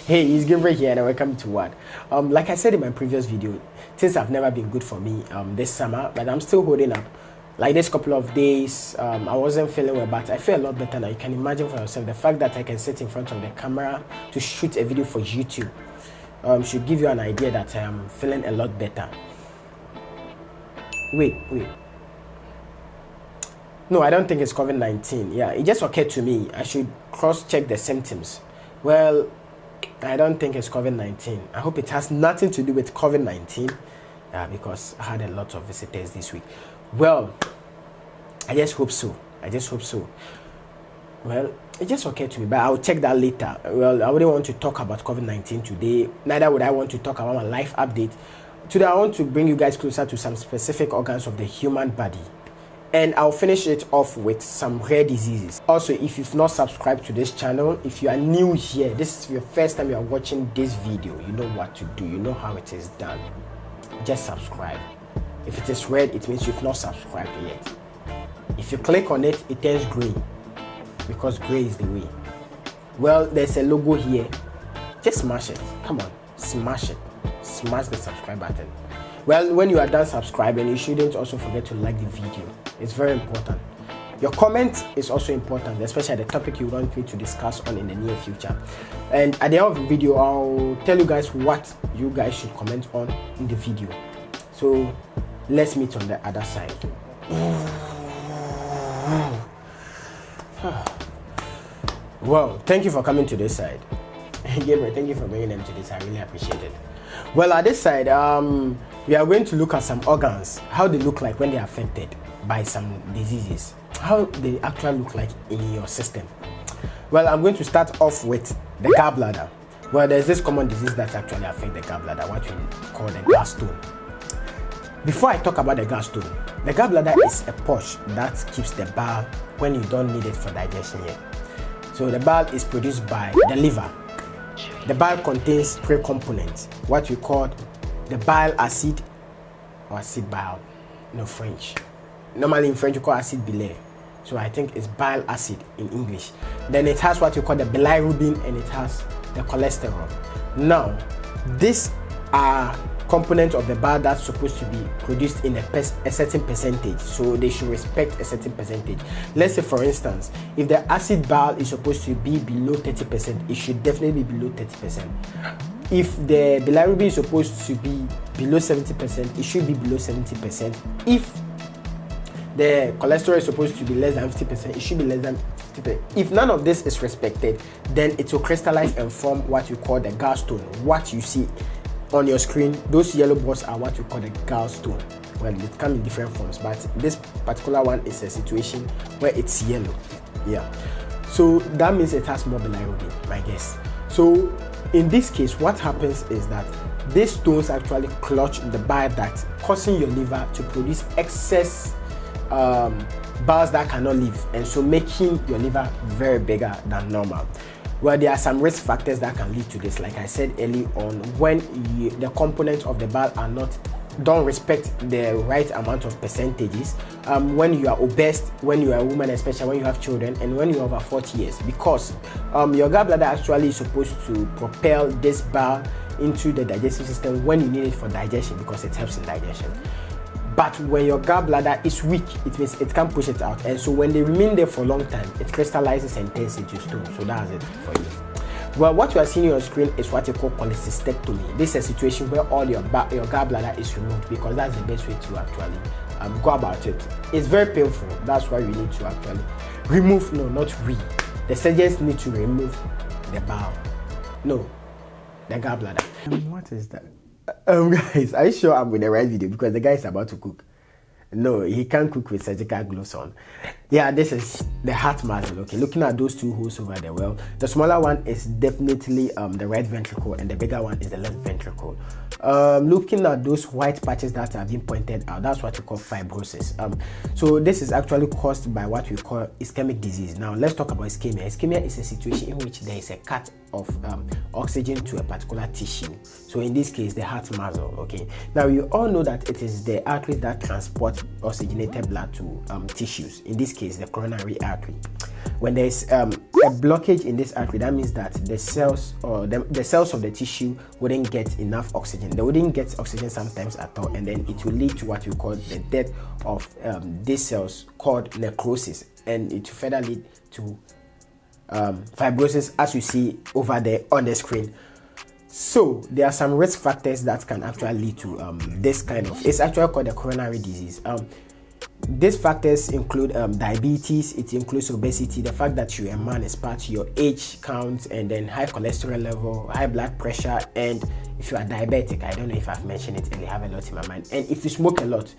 Hey, it's Gabriel here and welcome to what? Like I said in my previous video, things have never been good for me this summer, but I'm still holding up. Like this couple of days, I wasn't feeling well, but I feel a lot better now. You can imagine for yourself the fact that I can sit in front of the camera to shoot a video for YouTube should give you an idea that I am feeling a lot better. Wait. No, I don't think it's COVID-19. Yeah, it just occurred to me. I should cross-check the symptoms. Well, I don't think it's COVID-19. I hope it has nothing to do with COVID-19. Yeah, because I had a lot of visitors this week. Well, I just hope so. Well, it just occurred to me, but I'll check that later. Well, I wouldn't want to talk about COVID-19 today. Neither would I want to talk about my life update. Today, I want to bring you guys closer to some specific organs of the human body. And I'll finish it off with some rare diseases. Also, if you've not subscribed to this channel, if you are new here, this is your first time you are watching this video, you know what to do, you know how it is done. Just subscribe. If it is red, it means you've not subscribed yet. If you click on it, it turns green, because gray is the way. Well, there's a logo here. Just smash it. Come on, smash it. Smash the subscribe button. Well, when you are done subscribing, you shouldn't also forget to like the video. It's very important. Your comment is also important, especially the topic you want me to discuss on in the near future. And at the end of the video, I'll tell you guys what you guys should comment on in the video. So let's meet on the other side. Well, thank you for coming to this side. Gabriel, thank you for bringing them to this. I really appreciate it. Well, at this side, we are going to look at some organs, how they look like when they are affected by some diseases, how they actually look like in your system. Well, I'm going to start off with the gallbladder. Well, there's this common disease that actually affects the gallbladder, what we call the gallstone. Before I talk about the gallbladder is a pouch that keeps the bile when you don't need it for digestion yet. So the bile is produced by the liver. The bile contains three components, what we call the bile acid or acid bile, no French. Normally in French you call acid biliaire. So I think it's bile acid in English. Then it has what you call the bilirubin and it has the cholesterol. Now, these are components of the bile that's supposed to be produced in a certain percentage. So they should respect a certain percentage. Let's say for instance, if the acid bile is supposed to be below 30%, it should definitely be below 30%. If the bilirubin is supposed to be below 70%, it should be below 70%. If the cholesterol is supposed to be less than 50%, it should be less than 50%. If none of this is respected, then it will crystallize and form what you call the gallstone. What you see on your screen, those yellow balls are what you call the gallstone. Well, it comes in different forms, but this particular one is a situation where it's yellow. Yeah. So that means it has more bilirubin, I guess. So in this case, what happens is that these stones actually clog the bile duct, causing your liver to produce excess biles that cannot live, and so making your liver very bigger than normal. Well, there are some risk factors that can lead to this. Like I said early on, when the components of the bile don't respect the right amount of percentages, when you are obese, when you are a woman, especially when you have children, and when you are over 40 years, because your gallbladder actually is supposed to propel this bile into the digestive system when you need it for digestion, because it helps in digestion. But when your gallbladder is weak, it means it can't push it out, and so when they remain there for a long time, it crystallizes and turns into stone. So that's it for you. Well, what you are seeing on your screen is what you call cholecystectomy. This is a situation where all your gallbladder is removed, because that's the best way to actually go about it. It's very painful. That's why you need to actually remove, the surgeons need to remove the bile. No, the gallbladder. What is that? Guys, are you sure I'm with the right video? Because the guy is about to cook. No, he can't cook with surgical gloves on. Yeah, this is the heart muscle. Okay, looking at those two holes over there. Well, the smaller one is definitely the right ventricle, and the bigger one is the left ventricle. Looking at those white patches that have been pointed out, that's what we call fibrosis. So this is actually caused by what we call ischemic disease. Now let's talk about ischemia. Ischemia is a situation in which there is a cut of oxygen to a particular tissue. So in this case, the heart muscle. Okay, now you all know that it is the artery that transports oxygenated blood to tissues. In this case, the coronary artery. When there is a a blockage in this artery, that means that the cells or the cells of the tissue wouldn't get enough oxygen. They wouldn't get oxygen sometimes at all, and then it will lead to what we call the death of these cells, called necrosis, and it will further lead to fibrosis, as you see over there on the screen. So there are some risk factors that can actually lead to this kind of, it's actually called the coronary disease. These factors include diabetes, it includes obesity, the fact that you're a man is part, your age count, and then high cholesterol level, high blood pressure, and if you are diabetic, I don't know if I've mentioned it, and I have a lot in my mind, and if you smoke a lot.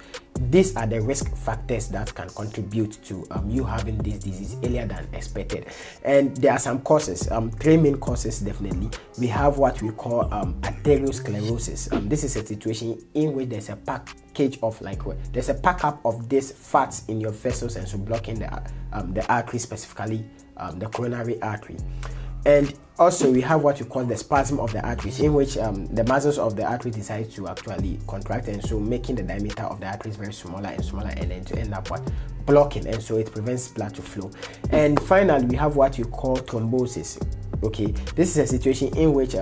These are the risk factors that can contribute to you having this disease earlier than expected. And there are some causes, 3 main causes definitely. We have what we call arteriosclerosis. This is a situation in which there's a package of there's a pack up of these fats in your vessels, and so blocking the artery, specifically the coronary artery. And also we have what we call the spasm of the arteries, in which the muscles of the artery decide to actually contract, and so making the diameter of the arteries very smaller and smaller, and then to end up blocking, and so it prevents blood to flow. And finally we have what we call thrombosis. Okay, this is a situation in which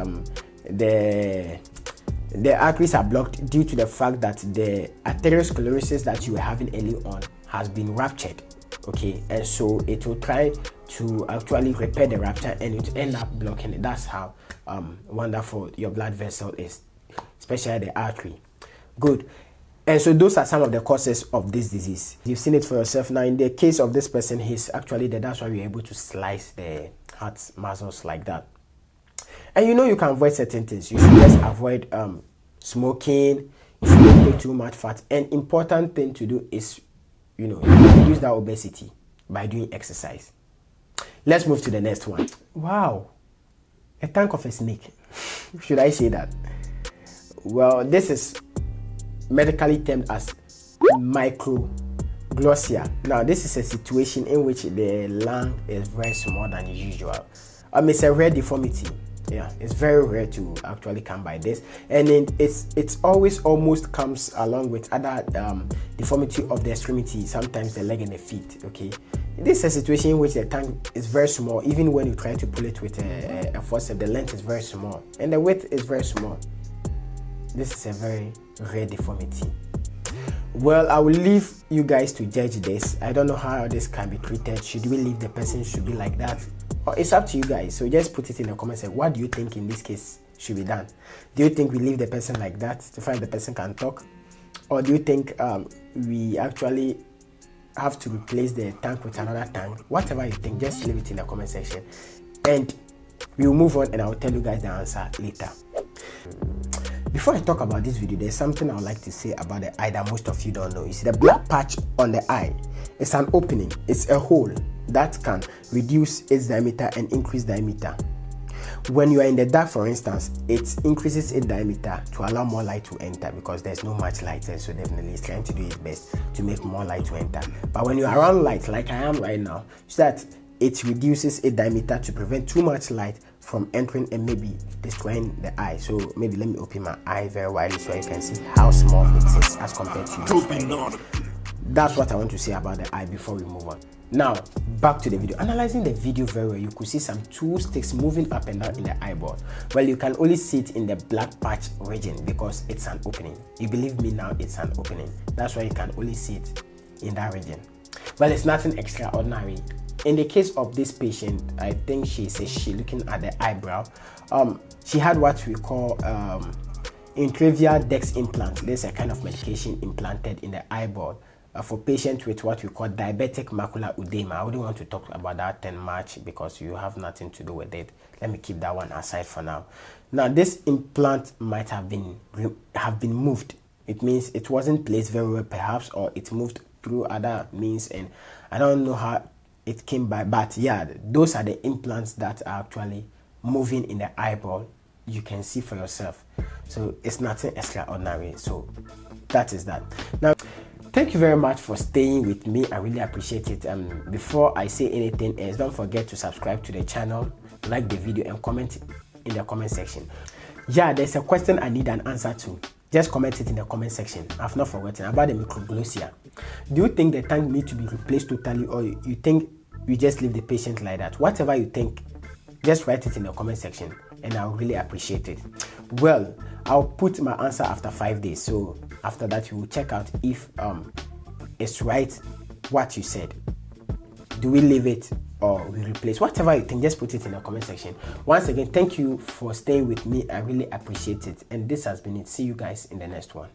the arteries are blocked due to the fact that the arteriosclerosis that you were having early on has been ruptured. Okay, and so it will try to actually repair the rupture, and it will end up blocking it. That's how wonderful your blood vessel is, especially the artery. Good. And so those are some of the causes of this disease. You've seen it for yourself. Now in the case of this person, he's actually dead. That's why we're able to slice the heart muscles like that. And you can avoid certain things. You should just avoid smoking. You shouldn't take too much fat. An important thing to do is reduce that obesity by doing exercise. Let's move to the next one. Wow, a tank of a snake. Should I say that? Well, this is medically termed as microglossia. Now, this is a situation in which the lung is very small than usual. It's a rare deformity. Yeah, it's very rare to actually come by this, and it's always almost comes along with other deformity of the extremity, sometimes the leg and the feet. Okay, this is a situation in which the tongue is very small. Even when you try to pull it with a forceps, the length is very small and the width is very small. This is a very rare deformity. Well, I will leave you guys to judge this. I don't know how this can be treated. Should we leave the person should be like that? Or it's up to you guys. So just put it in the comments section. What do you think in this case should be done? Do you think we leave the person like that to find the person can talk? Or do you think we actually have to replace the tank with another tank? Whatever you think, just leave it in the comment section. And we'll move on, and I'll tell you guys the answer later. Before I talk about this video, there's something I would like to say about the eye that most of you don't know. You see the black patch on the eye, it's an opening, it's a hole that can reduce its diameter and increase diameter. When you are in the dark, for instance, it increases its diameter to allow more light to enter, because there's no much light there, so definitely it's trying to do its best to make more light to enter. But when you are around light, like I am right now, so that it reduces its diameter to prevent too much light from entering and maybe destroying the eye. So maybe let me open my eye very widely so you can see how small it is as compared to you. That's what I want to say about the eye before we move on. Now, back to the video. Analyzing the video very well, you could see some two sticks moving up and down in the eyeball. Well, you can only see it in the black patch region because it's an opening. You believe me now, it's an opening. That's why you can only see it in that region. Well, it's nothing extraordinary. In the case of this patient, I think she looking at the eyebrow. She had what we call intravial dex implant. There's a kind of medication implanted in the eyeball for patients with what we call diabetic macular edema. I wouldn't want to talk about that too much because you have nothing to do with it. Let me keep that one aside for now. Now, this implant might have been moved. It means it wasn't placed very well, perhaps, or it moved through other means, and I don't know how it came by, but yeah, those are the implants that are actually moving in the eyeball. You can see for yourself, so it's nothing extraordinary. So that is that. Now, thank you very much for staying with me. I really appreciate it. Before I say anything else, don't forget to subscribe to the channel, like the video, and comment in the comment section. Yeah, there's a question I need an answer to. Just comment it in the comment section. I've not forgotten about the microglossia. Do you think the tank needs to be replaced totally, or you think you just leave the patient like that. Whatever you think, just write it in the comment section and I'll really appreciate it. Well, I'll put my answer after 5 days. So after that, you will check out if it's right what you said. Do we leave it or we replace? Whatever you think, just put it in the comment section. Once again, thank you for staying with me. I really appreciate it. And this has been it. See you guys in the next one.